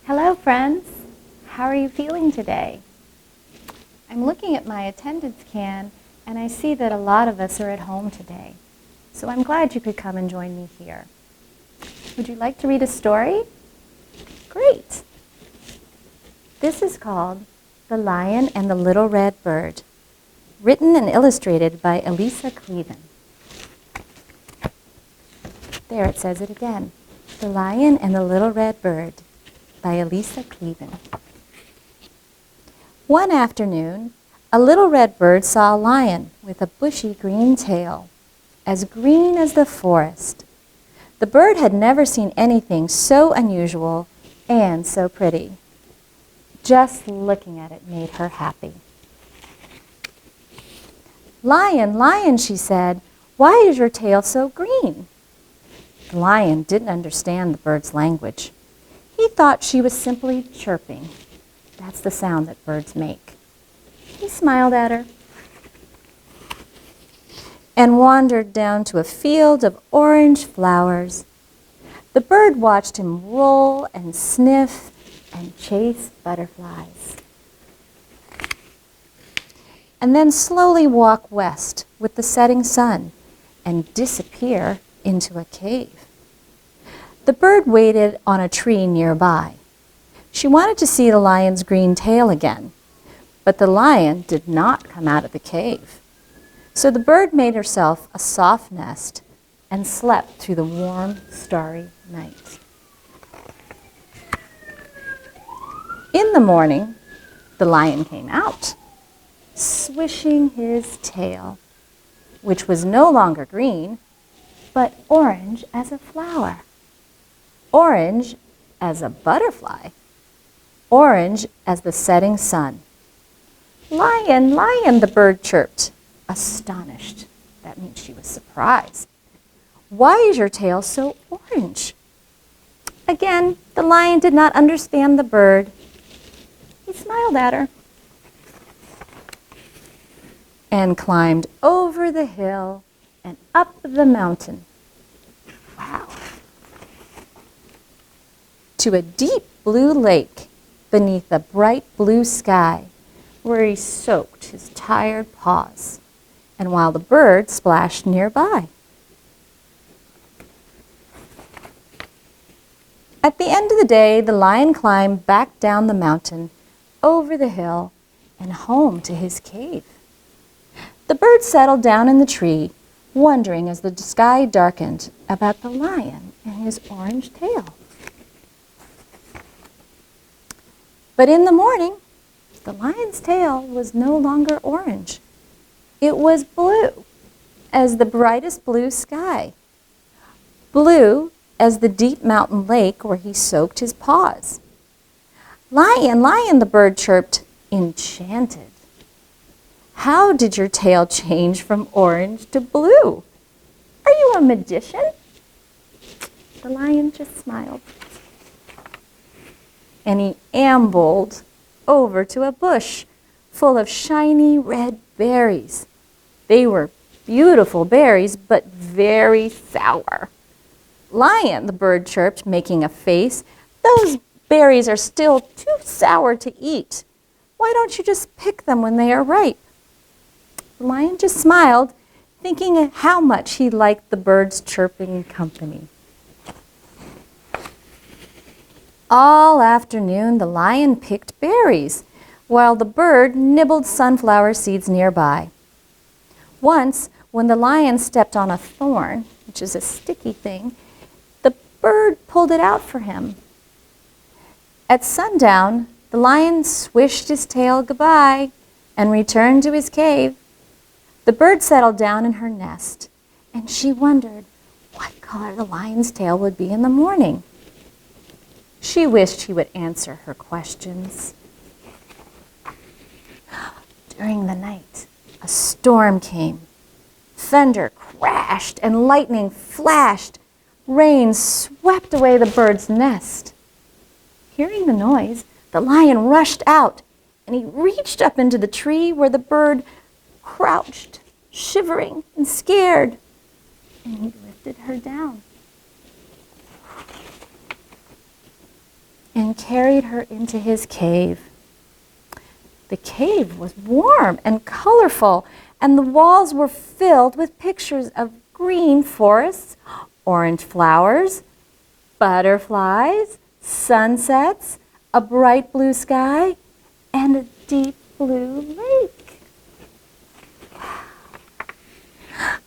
Hello, friends. How are you feeling today? I'm looking at my attendance can, and I see that a lot of us are at home today. So I'm glad you could come and join me here. Would you like to read a story? Great. This is called The Lion and the Little Red Bird, written and illustrated by Elisa Cleven. There, it says it again. The Lion and the Little Red Bird, by Elisa Cleven. One afternoon, a little red bird saw a lion with a bushy green tail, as green as the forest. The bird had never seen anything so unusual and so pretty. Just looking at it made her happy. "Lion, lion," she said, "why is your tail so green?" The lion didn't understand the bird's language. He thought she was simply chirping. That's the sound that birds make. He smiled at her and wandered down to a field of orange flowers. The bird watched him roll and sniff and chase butterflies, and then slowly walk west with the setting sun and disappear into a cave. The bird waited on a tree nearby. She wanted to see the lion's green tail again, but the lion did not come out of the cave. So the bird made herself a soft nest and slept through the warm, starry night. In the morning, the lion came out, swishing his tail, which was no longer green, but orange as a flower, orange as a butterfly, orange as the setting sun. "Lion, lion," the bird chirped, astonished. That means she was surprised. "Why is your tail so orange?" Again, the lion did not understand the bird. He smiled at her and climbed over the hill and up the mountain. Wow. To a deep blue lake beneath a bright blue sky, where he soaked his tired paws, and while the bird splashed nearby. At the end of the day, the lion climbed back down the mountain, over the hill, and home to his cave. The bird settled down in the tree, wondering as the sky darkened about the lion and his orange tail. But in the morning, the lion's tail was no longer orange. It was blue as the brightest blue sky, blue as the deep mountain lake where he soaked his paws. "Lion, lion," the bird chirped, enchanted. "How did your tail change from orange to blue? Are you a magician?" The lion just smiled. And he ambled over to a bush full of shiny red berries. They were beautiful berries, but very sour. "Lion," the bird chirped, making a face, "those berries are still too sour to eat. Why don't you just pick them when they are ripe?" The lion just smiled, thinking how much he liked the bird's chirping company. All afternoon, the lion picked berries, while the bird nibbled sunflower seeds nearby. Once, when the lion stepped on a thorn, which is a sticky thing, the bird pulled it out for him. At sundown, the lion swished his tail goodbye and returned to his cave. The bird settled down in her nest, and she wondered what color the lion's tail would be in the morning. She wished he would answer her questions. During the night, a storm came. Thunder crashed and lightning flashed. Rain swept away the bird's nest. Hearing the noise, the lion rushed out, and he reached up into the tree where the bird crouched, shivering and scared, and he lifted her down. and carried her into his cave. The cave was warm and colorful, and the walls were filled with pictures of green forests, orange flowers, butterflies, sunsets, a bright blue sky, and a deep blue lake.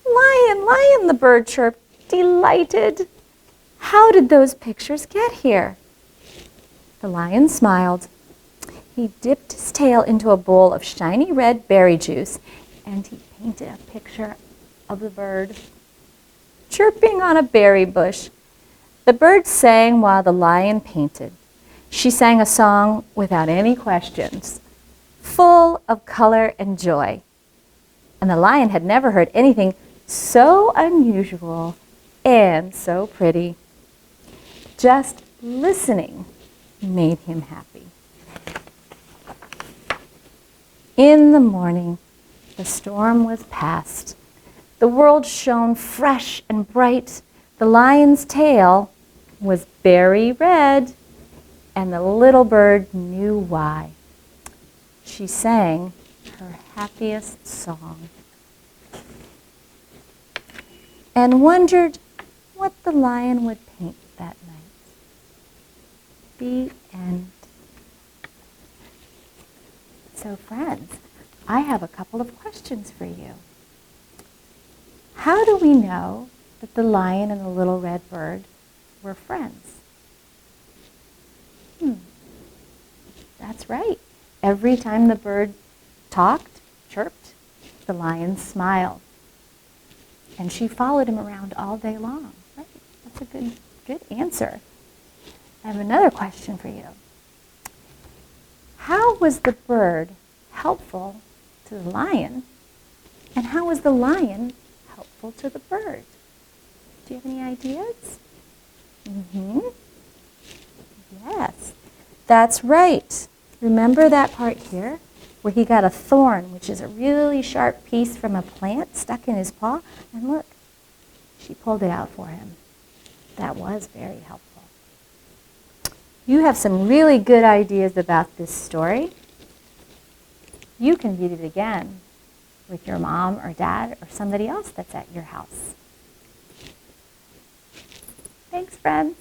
Lion, lion, the bird chirped, delighted. How did those pictures get here? The lion smiled. He dipped his tail into a bowl of shiny red berry juice, and he painted a picture of the bird chirping on a berry bush. The bird sang while the lion painted. She sang a song without any questions, full of color and joy. And the lion had never heard anything so unusual and so pretty. Just listening made him happy. In the morning, the storm was past. The world shone fresh and bright. The lion's tail was berry red, and the little bird knew why. She sang her happiest song and wondered what the lion would paint that night. The end. So friends, I have a couple of questions for you. How do we know that the lion and the little red bird were friends? That's right. Every time the bird talked, chirped, the lion smiled. And she followed him around all day long. Right? That's a good answer. I have another question for you. How was the bird helpful to the lion, and how was the lion helpful to the bird? Do you have any ideas? Yes, that's right. Remember that part here where he got a thorn, which is a really sharp piece from a plant stuck in his paw? And look, she pulled it out for him. That was very helpful. You have some really good ideas about this story. You can read it again with your mom or dad or somebody else that's at your house. Thanks, friends.